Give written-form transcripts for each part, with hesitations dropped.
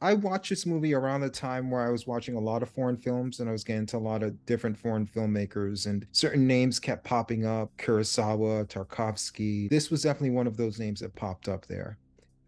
I watched this movie around the time where I was watching a lot of foreign films and I was getting to a lot of different foreign filmmakers, and certain names kept popping up: Kurosawa, Tarkovsky. This was definitely one of those names that popped up there.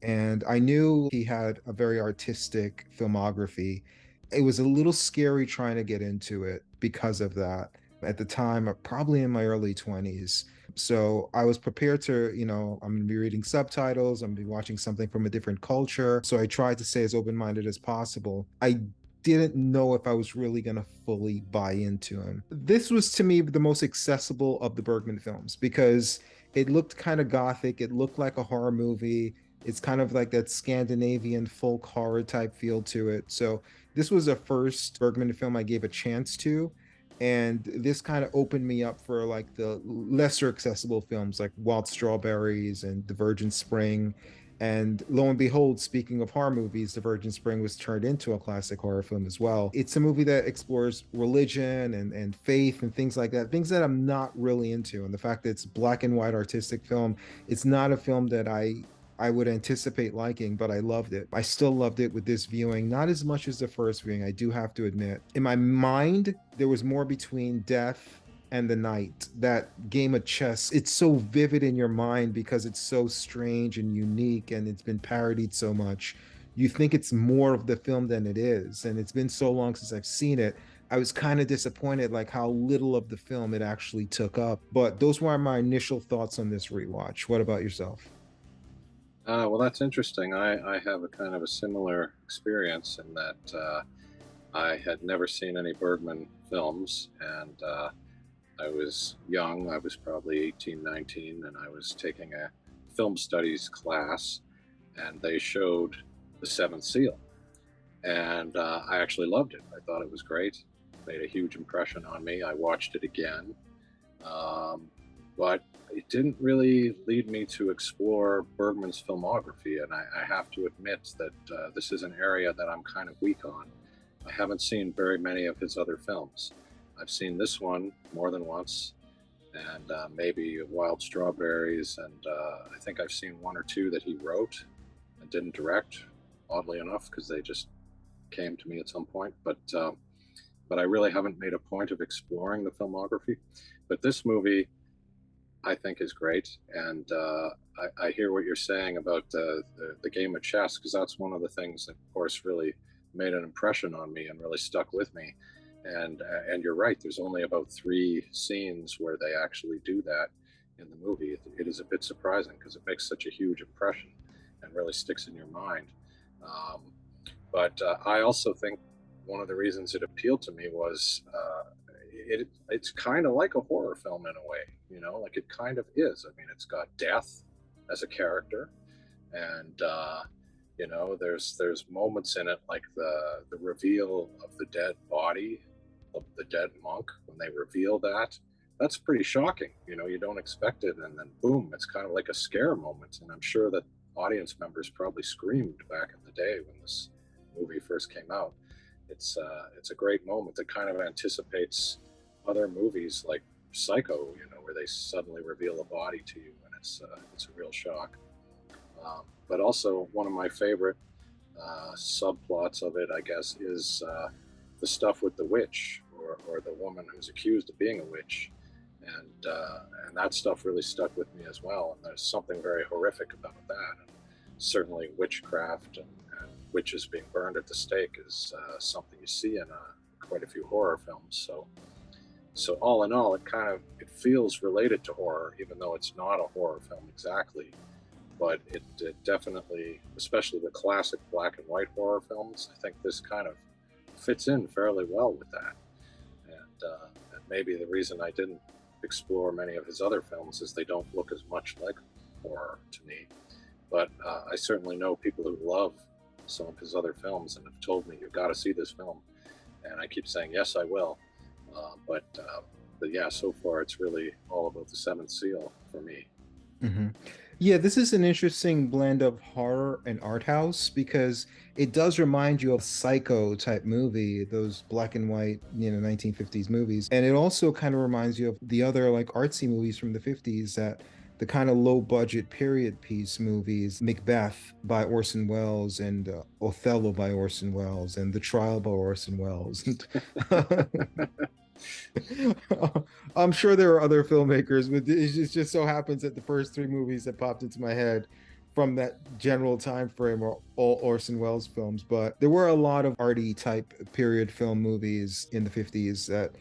And I knew he had a very artistic filmography. It was a little scary trying to get into it because of that. At the time, probably in my early 20s. So I was prepared to, I'm going to be reading subtitles, I'm going to be watching something from a different culture. So I tried to stay as open minded as possible. I didn't know if I was really going to fully buy into him. This was to me the most accessible of the Bergman films because it looked kind of gothic, it looked like a horror movie. It's kind of like that Scandinavian folk horror type feel to it. So this was the first Bergman film I gave a chance to, and this kind of opened me up for like the lesser accessible films like Wild Strawberries and The Virgin Spring. And lo and behold, speaking of horror movies, The Virgin Spring was turned into a classic horror film as well. It's a movie that explores religion and faith and things like that, things that I'm not really into. And the fact that it's black and white artistic film, it's not a film that I would anticipate liking, but I loved it. I still loved it with this viewing, not as much as the first viewing, I do have to admit. In my mind, there was more between death and the night. That game of chess, it's so vivid in your mind because it's so strange and unique and it's been parodied so much. You think it's more of the film than it is. And it's been so long since I've seen it. I was kind of disappointed like how little of the film it actually took up. But those were my initial thoughts on this rewatch. What about yourself? Well, that's interesting. I have a kind of a similar experience in that I had never seen any Bergman films, and I was young. I was probably 18, 19, and I was taking a film studies class, and they showed The Seventh Seal. And I actually loved it. I thought it was great. It made a huge impression on me. I watched it again. Um, but it didn't really lead me to explore Bergman's filmography. And I have to admit that this is an area that I'm kind of weak on. I haven't seen very many of his other films. I've seen this one more than once, and maybe Wild Strawberries, and I think I've seen one or two that he wrote and didn't direct, oddly enough, because they just came to me at some point. But I really haven't made a point of exploring the filmography. But this movie, I think, is great, and I hear what you're saying about the game of chess, because that's one of the things that, of course, really made an impression on me and really stuck with me. And you're right. There's only about three scenes where they actually do that in the movie. It is a bit surprising because it makes such a huge impression and really sticks in your mind. Um, but I also think one of the reasons it appealed to me was it's kind of like a horror film in a way, like it kind of is. I mean, it's got death as a character, and there's moments in it like the reveal of the dead body of the dead monk. When they reveal that, that's pretty shocking. You don't expect it, and then boom, it's kind of like a scare moment. And I'm sure that audience members probably screamed back in the day when this movie first came out. It's a great moment that kind of anticipates other movies like Psycho, where they suddenly reveal a body to you, and it's a real shock. But also, one of my favorite subplots of it, I guess, is the stuff with the witch, or the woman who's accused of being a witch, and that stuff really stuck with me as well. And there's something very horrific about that. And certainly, witchcraft and witches being burned at the stake is something you see in quite a few horror films. So all in all, it feels related to horror, even though it's not a horror film exactly. But it definitely, especially the classic black and white horror films, I think this kind of fits in fairly well with that. And maybe the reason I didn't explore many of his other films is they don't look as much like horror to me. But I certainly know people who love some of his other films and have told me, you've got to see this film. And I keep saying, yes, I will. But yeah, so far it's really all about the Seventh Seal for me. hmm Yeah, this is an interesting blend of horror and art house because it does remind you of Psycho type movie, those black and white, 1950s movies. And it also kind of reminds you of the other like artsy movies from the 50s that the kind of low budget period piece movies, Macbeth by Orson Welles and Othello by Orson Welles and The Trial by Orson Welles. I'm sure there are other filmmakers, but just so happens that the first three movies that popped into my head from that general time frame are all Orson Welles films. But there were a lot of arty type period film movies in the 50s that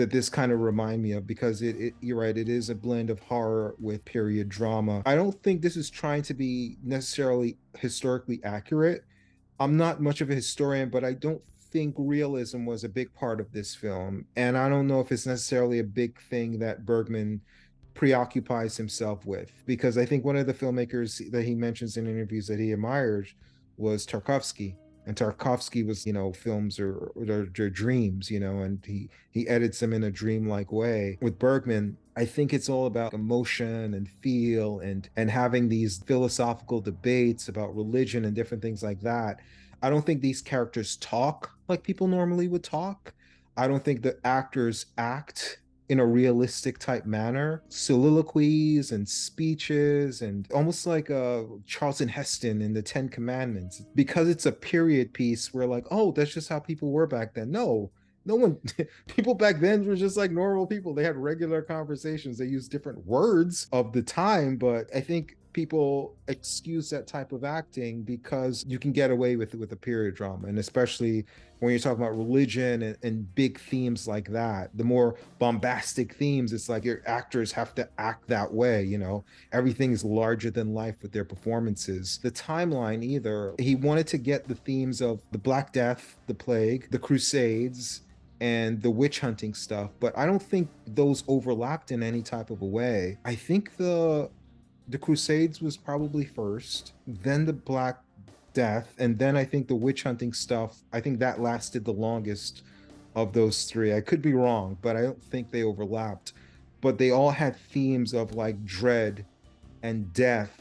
this kind of remind me of, because you're right, it is a blend of horror with period drama. I don't think this is trying to be necessarily historically accurate. I'm not much of a historian, but I don't think realism was a big part of this film. And I don't know if it's necessarily a big thing that Bergman preoccupies himself with, because I think one of the filmmakers that he mentions in interviews that he admired was Tarkovsky. And Tarkovsky was, films are dreams, and he edits them in a dreamlike way. With Bergman, I think it's all about emotion and feel and having these philosophical debates about religion and different things like that. I don't think these characters talk like people normally would talk. I don't think the actors act in a realistic type manner. Soliloquies and speeches, and almost like Charlton Heston in the Ten Commandments. Because it's a period piece, we're like, oh, that's just how people were back then. No one, people back then were just like normal people. They had regular conversations. They used different words of the time, but I think people excuse that type of acting because you can get away with it with a period drama. And especially when you're talking about religion and big themes like that, the more bombastic themes, it's like your actors have to act that way. Everything's larger than life with their performances. The timeline, either he wanted to get the themes of the Black Death, the plague, the Crusades, and the witch hunting stuff, but I don't think those overlapped in any type of a way. I think the Crusades was probably first, then the Black Death, and then I think the witch hunting stuff, I think that lasted the longest of those three. I could be wrong, but I don't think they overlapped. But they all had themes of like dread and death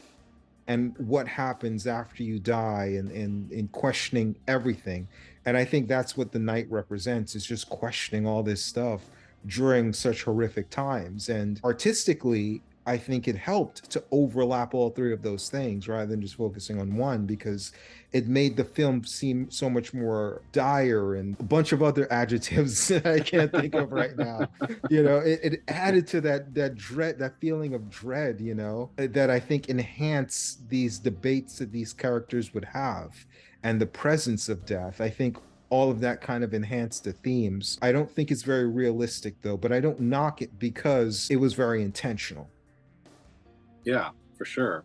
and what happens after you die, and questioning everything. And I think that's what the night represents, is just questioning all this stuff during such horrific times. And artistically, I think it helped to overlap all three of those things rather than just focusing on one, because it made the film seem so much more dire and a bunch of other adjectives that I can't think of right now. It added to that dread, that feeling of dread, that I think enhance these debates that these characters would have, and the presence of death. I think all of that kind of enhanced the themes. I don't think it's very realistic though, but I don't knock it because it was very intentional. Yeah, for sure.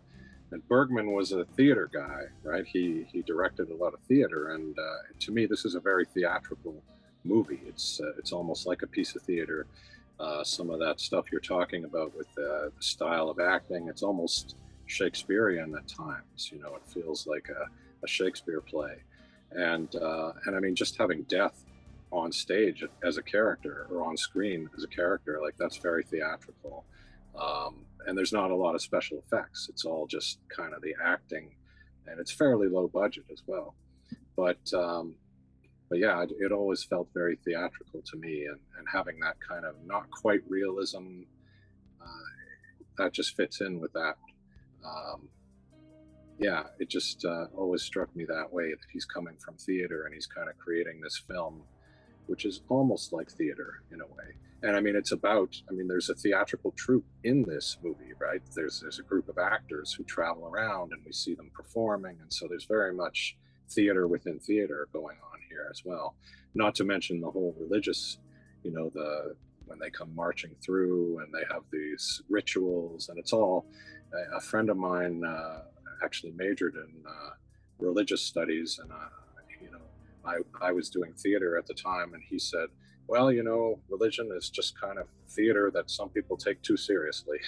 And Bergman was a theater guy, right? He directed a lot of theater, and to me, this is a very theatrical movie. It's almost like a piece of theater. Some of that stuff you're talking about with the style of acting, it's almost Shakespearean at times. It feels like a Shakespeare play, and I mean, just having death on stage as a character or on screen as a character, like that's very theatrical. And there's not a lot of special effects. It's all just kind of the acting, and it's fairly low budget as well. But yeah, it always felt very theatrical to me, and having that kind of not quite realism, that just fits in with that. Um, yeah, it just always struck me that way, that he's coming from theater and he's kind of creating this film, which is almost like theater in a way. And I mean, there's a theatrical troupe in this movie, right? There's a group of actors who travel around and we see them performing. And so there's very much theater within theater going on here as well. Not to mention the whole religious, when they come marching through and they have these rituals, and it's all, a friend of mine actually majored in religious studies, and I was doing theater at the time, and he said, well, religion is just kind of theater that some people take too seriously.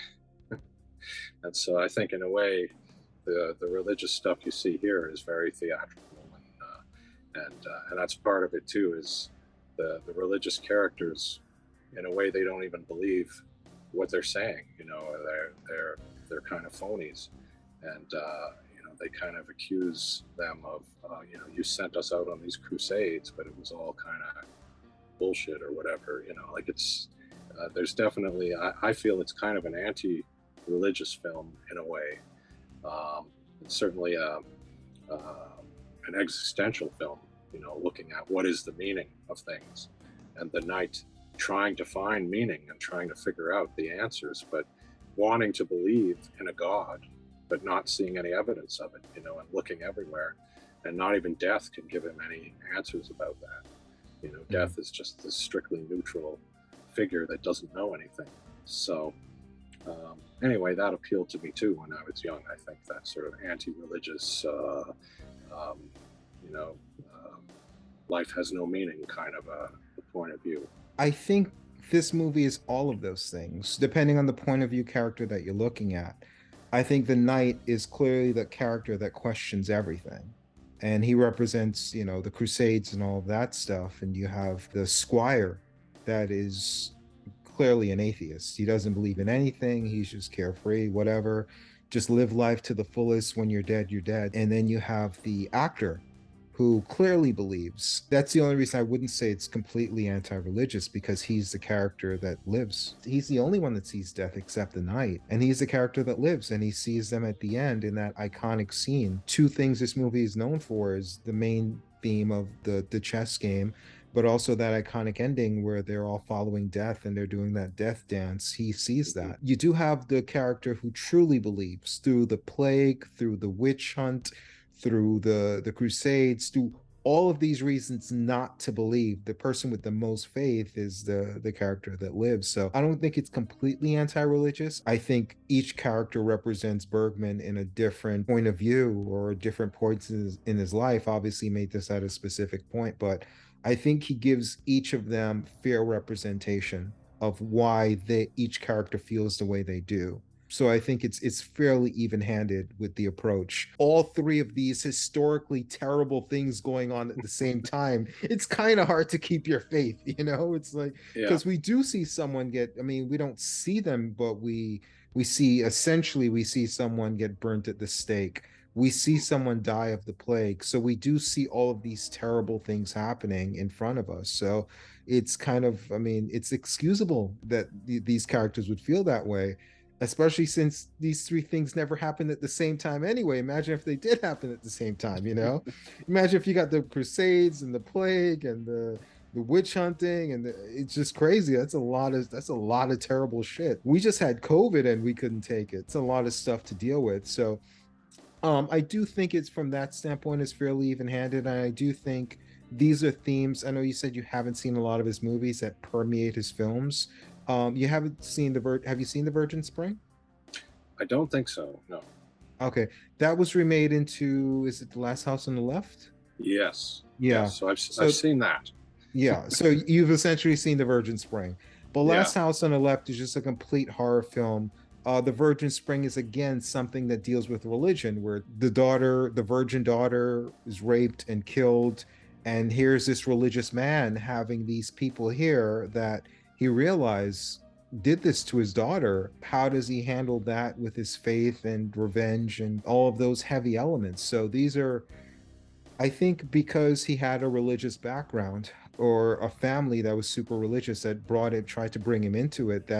And so I think in a way, the religious stuff you see here is very theatrical, and that's part of it too, is the religious characters, in a way, they don't even believe what they're saying. They're kind of phonies, and they kind of accuse them of, you sent us out on these crusades, but it was all kind of bullshit or whatever. Like it's there's definitely, I feel it's kind of an religious film in a way. It's certainly an existential film, looking at what is the meaning of things, and the knight trying to find meaning and trying to figure out the answers, but wanting to believe in a god, but not seeing any evidence of it, and looking everywhere. And not even death can give him any answers about that. Death is just this strictly neutral figure that doesn't know anything. So, anyway, that appealed to me too when I was young. I think that sort of anti-religious, um, you know, life has no meaning kind of a point of view. I think this movie is all of those things, depending on the point of view character that you're looking at. I think the knight is clearly the character that questions everything. And he represents, the Crusades and all of that stuff. And you have the squire that is clearly an atheist. He doesn't believe in anything. He's just carefree, whatever. Just live life to the fullest. When you're dead, you're dead. And then you have the actor who clearly believes. That's the only reason I wouldn't say it's completely anti-religious, because he's the character that lives. He's the only one that sees death except the knight. And he's the character that lives, and he sees them at the end in that iconic scene. Two things this movie is known for is the main theme of the chess game, but also that iconic ending where they're all following death and they're doing that death dance. He sees that. You do have the character who truly believes through the plague, through the witch hunt, through the Crusades, through all of these reasons not to believe. The person with the most faith is the character that lives. So I don't think it's completely anti-religious. I think each character represents Bergman in a different point of view or different points in his life. Obviously, he made this at a specific point, but I think he gives each of them fair representation of why each character feels the way they do. So I think it's fairly even-handed with the approach. All three of these historically terrible things going on at the same time. It's kind of hard to keep your faith, It's like, because we do see someone get, we don't see them, but we see someone get burnt at the stake. We see someone die of the plague. So we do see all of these terrible things happening in front of us. So it's kind of, it's excusable that these characters would feel that way, especially since these three things never happened at the same time anyway. Imagine if they did happen at the same time, Imagine if you got the Crusades and the plague and the witch hunting, and it's just crazy. That's a lot of terrible shit. We just had COVID and we couldn't take it. It's a lot of stuff to deal with. So I do think it's, from that standpoint, is fairly even-handed, and I do think these are themes. I know you said you haven't seen a lot of his movies that permeate his films. You haven't seen have you seen The Virgin Spring? I don't think so, no. Okay. That was remade into, is it The Last House on the Left? Yes. Yeah. Yes. So I've seen that. Yeah. So you've essentially seen The Virgin Spring. But Last House on the Left is just a complete horror film. The Virgin Spring is, again, something that deals with religion, where the virgin daughter, is raped and killed. And here's this religious man having these people here that he realized did this to his daughter. How does he handle that with his faith and revenge and all of those heavy elements? So these are, I think, because he had a religious background or a family that was super religious that tried to bring him into it.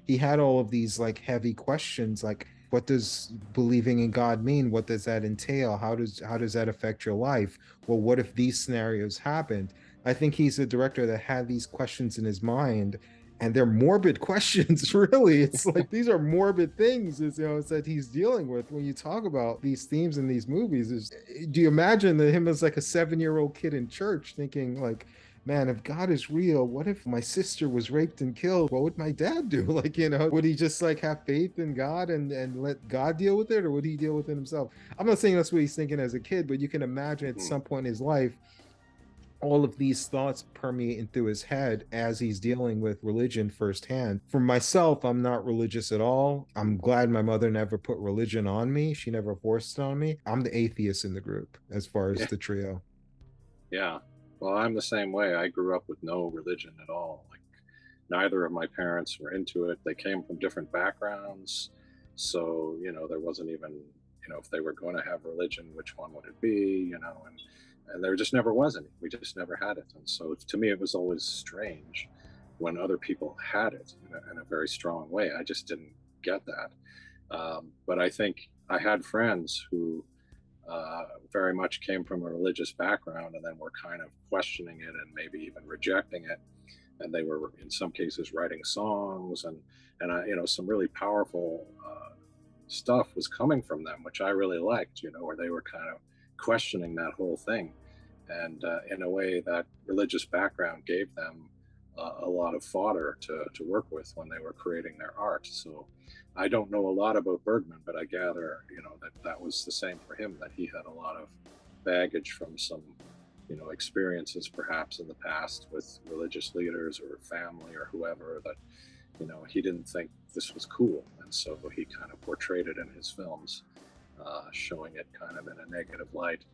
He had all of these like heavy questions, like, what does believing in God mean? What does that entail? How does that affect your life? Well, what if these scenarios happened? I think he's a director that had these questions in his mind, and they're morbid questions, really. It's like, these are morbid things, that he's dealing with when you talk about these themes in these movies. Do you imagine him as like a 7-year-old kid in church thinking like, man, if God is real, what if my sister was raped and killed? What would my dad do? Like, would he just like have faith in God and let God deal with it, or would he deal with it himself? I'm not saying that's what he's thinking as a kid, but you can imagine at some point in his life, all of these thoughts permeating through his head as he's dealing with religion firsthand. For myself, I'm not religious at all. I'm glad my mother never put religion on me. She never forced it on me. I'm the atheist in the group as far as the trio. Yeah. Well, I'm the same way. I grew up with no religion at all. Like, neither of my parents were into it. They came from different backgrounds. So, there wasn't even, if they were going to have religion, which one would it be, and there just never was any. We just never had it. And so to me, it was always strange when other people had it in a very strong way. I just didn't get that. But I think I had friends who very much came from a religious background and then were kind of questioning it and maybe even rejecting it. And they were, in some cases, writing songs and some really powerful stuff was coming from them, which I really liked. Where they were kind of questioning that whole thing, and in a way, that religious background gave them a lot of fodder to work with when they were creating their art. So I don't know a lot about Bergman, but I gather, that that was the same for him, that he had a lot of baggage from some, experiences perhaps in the past with religious leaders or family or whoever, that, he didn't think this was cool. And so he kind of portrayed it in his films, showing it kind of in a negative light.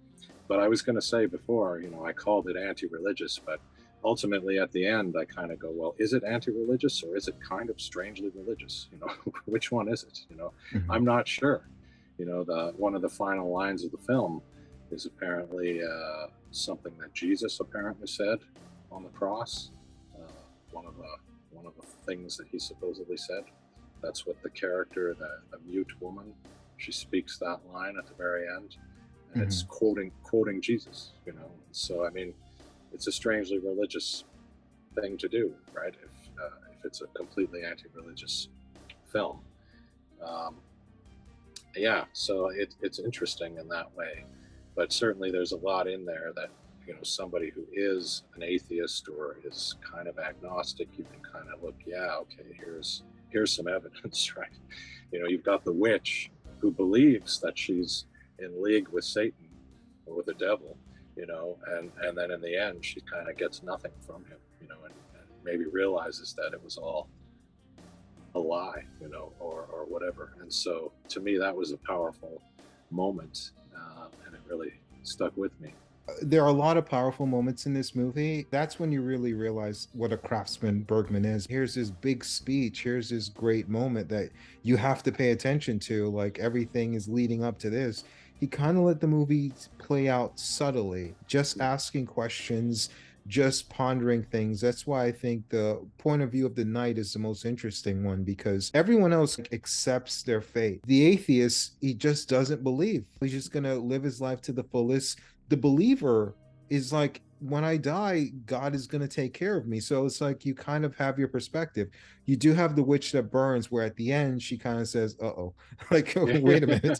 But I was going to say before, I called it anti-religious, but ultimately at the end, I kind of go, well, is it anti-religious or is it kind of strangely religious? Which one is it? Mhm. I'm not sure. The one of the final lines of the film is apparently something that Jesus apparently said on the cross. Uh, one of the things that he supposedly said. That's what the character, the mute woman, she speaks that line at the very end, and it's Mhm. quoting Jesus. So I mean, it's a strangely religious thing to do, right? If it's a completely anti-religious film, um, yeah. So it's interesting in that way, but certainly there's a lot in there that somebody who is an atheist or is kind of agnostic, you can kind of look, yeah, okay, here's some evidence, right? You've got the witch who believes that she's in league with Satan or with the devil, and then in the end she kind of gets nothing from him, and maybe realizes that it was all a lie, or whatever. And so to me, that was a powerful moment, and it really stuck with me. There are a lot of powerful moments in this movie. That's when you really realize what a craftsman Bergman is. Here's this big speech, here's this great moment that you have to pay attention to. Like everything is leading up to this. He kind of let the movie play out subtly, just asking questions, just pondering things. That's why I think the point of view of the knight is the most interesting one, because everyone else accepts their fate. The atheist, he just doesn't believe. He's just going to live his life to the fullest. The believer is like, when I die, God is going to take care of me. So it's like you kind of have your perspective. You do have the witch that burns, where at the end she kind of says, "Uh oh," like, Yeah. wait a minute,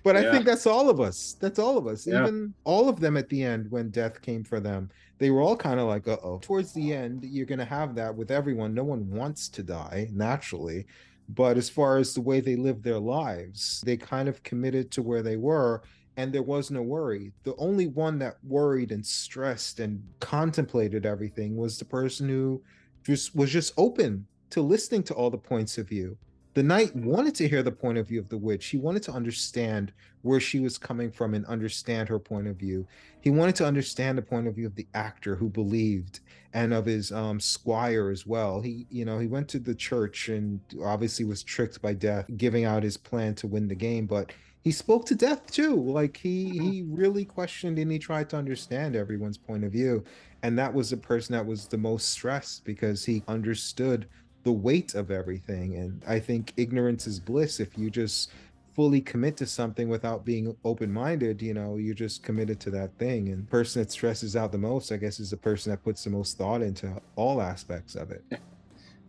But I Yeah. think that's all of us. That's all of us. Yeah. Even all of them at the end, when death came for them, they were all kind of like, "Uh oh." Towards the end, you're going to have that with everyone. No one wants to die naturally. But as far as the way they lived their lives, they kind of committed to where they were, and there was no worry. The only one that worried and stressed and contemplated everything was the person who just open to listening to all the points of view. The knight wanted to hear the point of view of the witch. He wanted to understand where she was coming from and understand her point of view. He wanted to understand the point of view of the actor who believed, and of his squire as well. He went to the church and obviously was tricked by death, giving out his plan to win the game, but he spoke to death too. Like he really questioned and he tried to understand everyone's point of view. And that was the person that was the most stressed, because he understood the weight of everything. And I think ignorance is bliss. If you just fully commit to something without being open-minded, you're just committed to that thing. And the person that stresses out the most, I guess, is the person that puts the most thought into all aspects of it.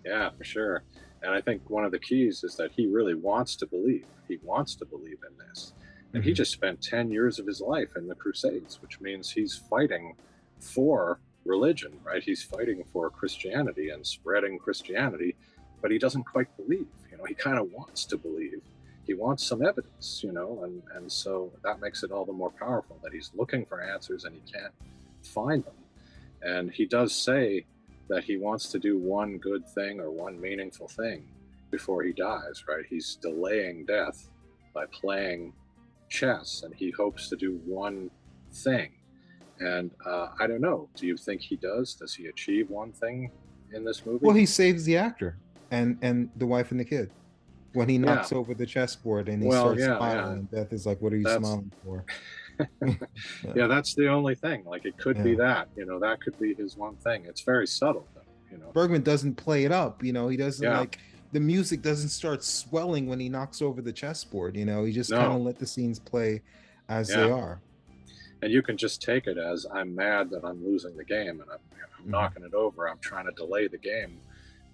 Yeah, for sure. And I think one of the keys is that he really wants to believe. He wants to believe in this. And he Mm-hmm. just spent 10 years of his life in the Crusades, which means he's fighting for religion, right? He's fighting for Christianity and spreading Christianity, but he doesn't quite believe. He kind of wants to believe. He wants some evidence, and so that makes it all the more powerful that he's looking for answers and he can't find them. And he does say that he wants to do one good thing or one meaningful thing before he dies, right? He's delaying death by playing chess, and he hopes to do one thing. And I don't know. Do you think he does? Does he achieve one thing in this Well, movie? he saves the actor and the wife and the kid when he Yeah. knocks over the chessboard and he Well, starts yeah, smiling, yeah. and Beth is like, "What are you That's smiling for?" Yeah. yeah, that's the only thing. Like it could be Yeah. that, that could be his one thing. It's very subtle though. Bergman doesn't play it up. He doesn't Yeah. like the music doesn't start swelling when he knocks over the chessboard. He just kind of No, let the scenes play as they yeah, are. and you can just take it as I'm mad that I'm losing the game and I'm Mhm. knocking it over. I'm trying to delay the game,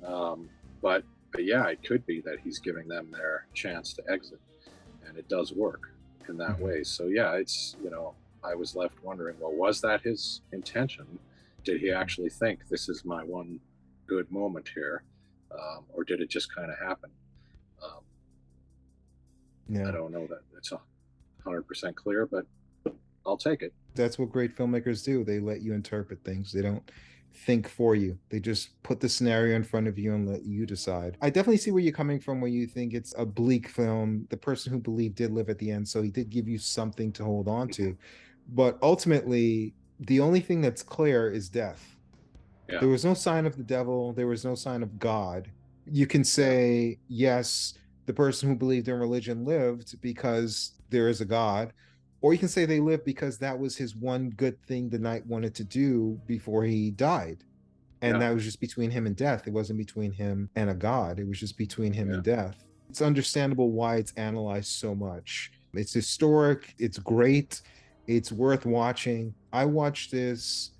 um, but yeah, it could be that he's giving them their chance to exit, and it does work in that Mhm. way. So yeah, I was left wondering, well, was that his intention? Did he Mhm. actually think this is my one good moment here, or did it just kind of happen? Um, I Yeah. don't know that it's 100% clear, but I'll take it. That's what great filmmakers do. They let you interpret things. They don't think for you. They just put the scenario in front of you and let you decide. I definitely see where you're coming from when you think it's a bleak film. The person who believed did live at the end, so he did give you something to hold on Hmm. to. But ultimately, the only thing that's clear is death. Yeah, There was no sign of the devil, there was no sign of God. You can yeah, say, yes, the person who believed in religion lived because there is a God, or you can say they lived because that was his one good thing the knight wanted to do before he died. And yeah, that was just between him and death. It wasn't between him and a God, it was just between him yeah, and death. It's understandable why it's analyzed so much. It's historic, it's great, it's worth watching. I watched this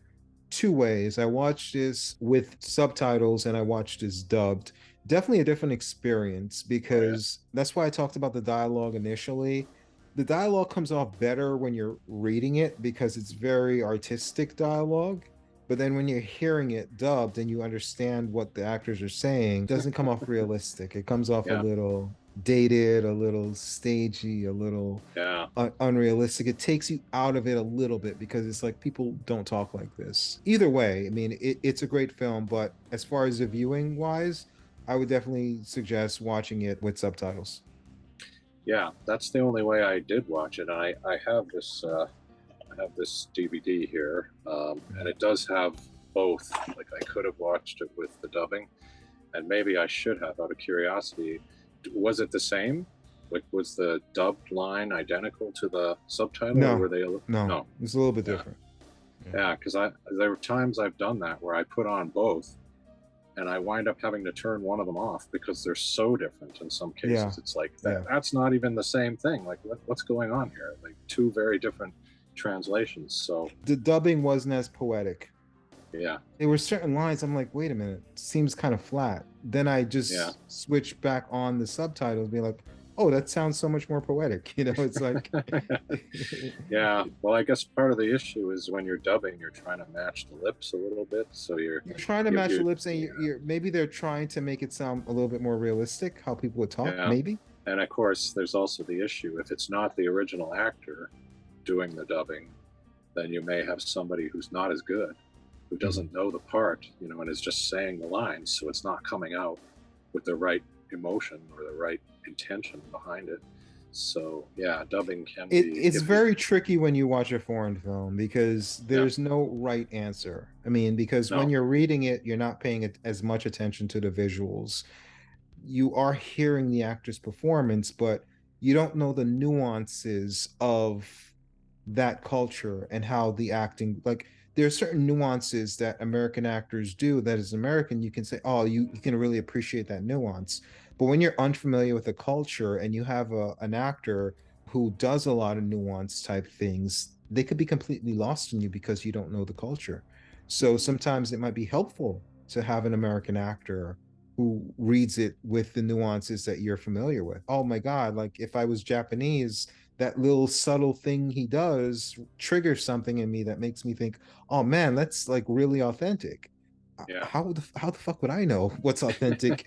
two ways. I watched this with subtitles and I watched this dubbed. Definitely a different experience oh yeah, because that's why I talked about the dialogue initially. The dialogue comes off better when you're reading it because it's very artistic dialogue. But then when you're hearing it dubbed and you understand what the actors are saying, it doesn't come off realistic. It comes off a yeah, little dated, a little stagey, a little yeah, unrealistic. It takes you out of it a little bit because it's like people don't talk like this. Either way, I mean, it's a great film, but as far as the viewing wise, I would definitely suggest watching it with subtitles. yeah. That's the only way I did watch it. I have this I have this DVD here, and Mhm. it does have both. Like I could have watched it with the dubbing, and maybe I should have out of curiosity. Was it the same? Like, was the dubbed line identical to the subtitle, or No, were they? no, No. it's a little bit Yeah, different. Yeah. yeah. Because there were times I've done that where I put on both, and I wind up having to turn one of them off because they're so different. In some Yeah. cases, it's like Yeah. that's not even the same thing. Like, what's going on here? Like two very different translations. So The dubbing wasn't as poetic. yeah, There were certain lines I'm like, wait a minute, seems kind of flat. Then I yeah. just switch back on the subtitles, be like, oh, that sounds so much more poetic. It's like Yeah, well, I guess part of the issue is when you're dubbing, you're trying to match the lips a little bit. So you're trying to you, match the you lips and yeah, you're maybe they're trying to make it sound a little bit more realistic how people would talk, yeah. maybe. And of course, there's also the issue if it's not the original actor doing the dubbing, then you may have somebody who's not as good, who Mhm. doesn't know the part, and is just saying the lines, so it's not coming out with the right emotion or the right intention behind it. So yeah, dubbing can be It's iffy. very tricky when you watch a foreign film because Yeah, there's no right answer. I mean, because when no, you're reading it, you're not paying it as much attention to the visuals. You are hearing the actor's performance, but you don't know the nuances of that culture and how the acting, like there are certain nuances that American actors do that as American you can say, oh, you can really appreciate that nuance. But when you're unfamiliar with the culture and you have an actor who does a lot of nuance type things, they could be completely lost in you because you don't know the culture. So mhm, sometimes it might be helpful to have an American actor who reads it with the nuances that you're familiar with. Oh my God, like if I was Japanese, that little subtle thing he does triggers something in me that makes me think, oh man, that's like really authentic. yeah. How the fuck would I know what's authentic,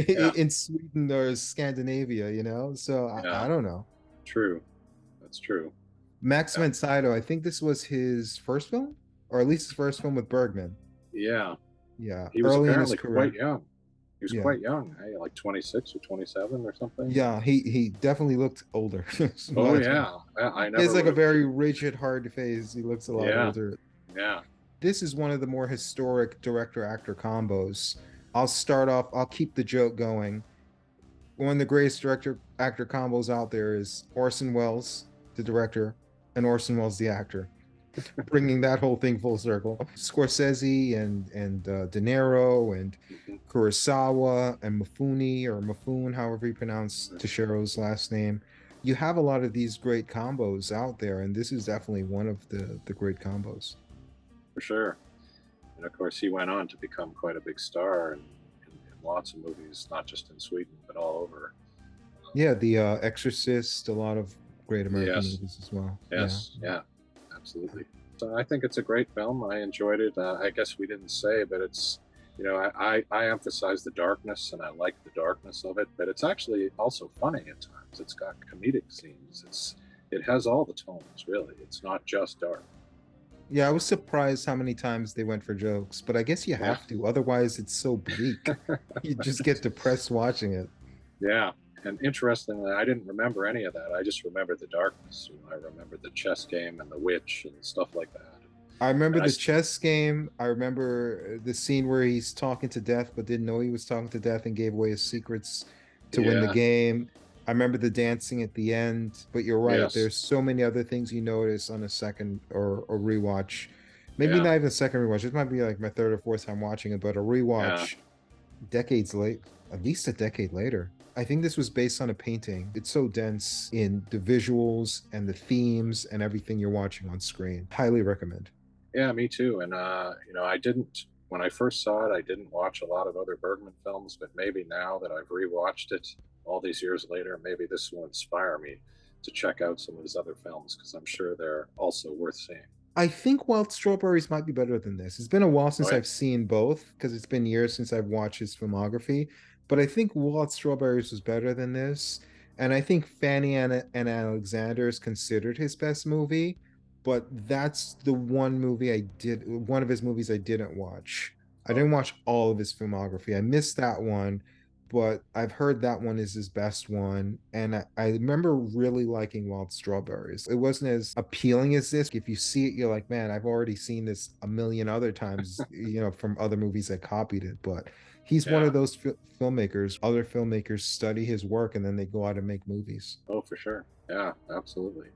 Yeah, in Sweden or Scandinavia, So yeah, I don't know. true. That's true. Max Yeah, von Sydow, I think this was his first film, or at least his first film with Bergman. yeah. Yeah, He was early in his apparently quite career. young. He was Yeah. quite young, hey, like 26 or 27 or something. Yeah, he definitely looked older. Oh But yeah, I he has never like would a have. very rigid, hard face. He looks a lot Yeah, older. yeah, This is one of the more historic director actor combos. I'll start off, I'll keep the joke going. One of the greatest director actor combos out there is Orson Welles, the director, and Orson Welles, the actor, bringing that whole thing full circle. Scorsese and De Niro and mhm, Kurosawa and Mifune or Mifune, however you pronounce Toshiro's last name. You have a lot of these great combos out there, and this is definitely one of the great combos. For sure. And of course, he went on to become quite a big star in lots of movies, not just in Sweden, but all over. Yeah, the Exorcist, a lot of great American Yes, movies as well. Yeah. yes, yeah, absolutely. So I think it's a great film. I enjoyed it. I guess we didn't say, but it's, I emphasize the darkness and I like the darkness of it, but it's actually also funny at times. It's got comedic scenes. It has all the tones, really. It's not just dark. Yeah, I was surprised how many times they went for jokes, but I guess you Yeah. have to. Otherwise, it's so bleak. You just get depressed watching it. Yeah. And interestingly, I didn't remember any of that. I just remember the darkness. I remember the chess game and the witch and stuff like that. I remember And I, the chess game. I remember the scene where he's talking to death, but didn't know he was talking to death and gave away his secrets to win the yeah, game. I remember the dancing at the end, but you're right. yes, There's so many other things you notice on a second or rewatch. Maybe yeah, not even a second rewatch. It might be like my third or fourth time watching it, but a yeah. rewatch decades late, at least a decade later. I think this was based on a painting. It's so dense in the visuals and the themes and everything you're watching on screen. Highly recommend. Yeah, me too. And I didn't when I first saw it, I didn't watch a lot of other Bergman films, but maybe now that I've rewatched it all these years later, maybe this will inspire me to check out some of his other films because I'm sure they're also worth seeing. I think Wild Strawberries might be better than this. It's been a while Oh since yeah, I've seen both because it's been years since I've watched his filmography. But I think Wild Strawberries was better than this. And I think Fanny and Alexander is considered his best movie. But that's the one of his movies I didn't watch. I didn't okay, watch all of his filmography. I missed that one, but I've heard that one is his best one. And I remember really liking Wild Strawberries. It wasn't as appealing as this. If you see it, you're like, man, I've already seen this a million other times, from other movies that copied it. But he's one yeah, of those filmmakers. Other filmmakers study his work and then they go out and make movies. oh for sure, yeah, absolutely.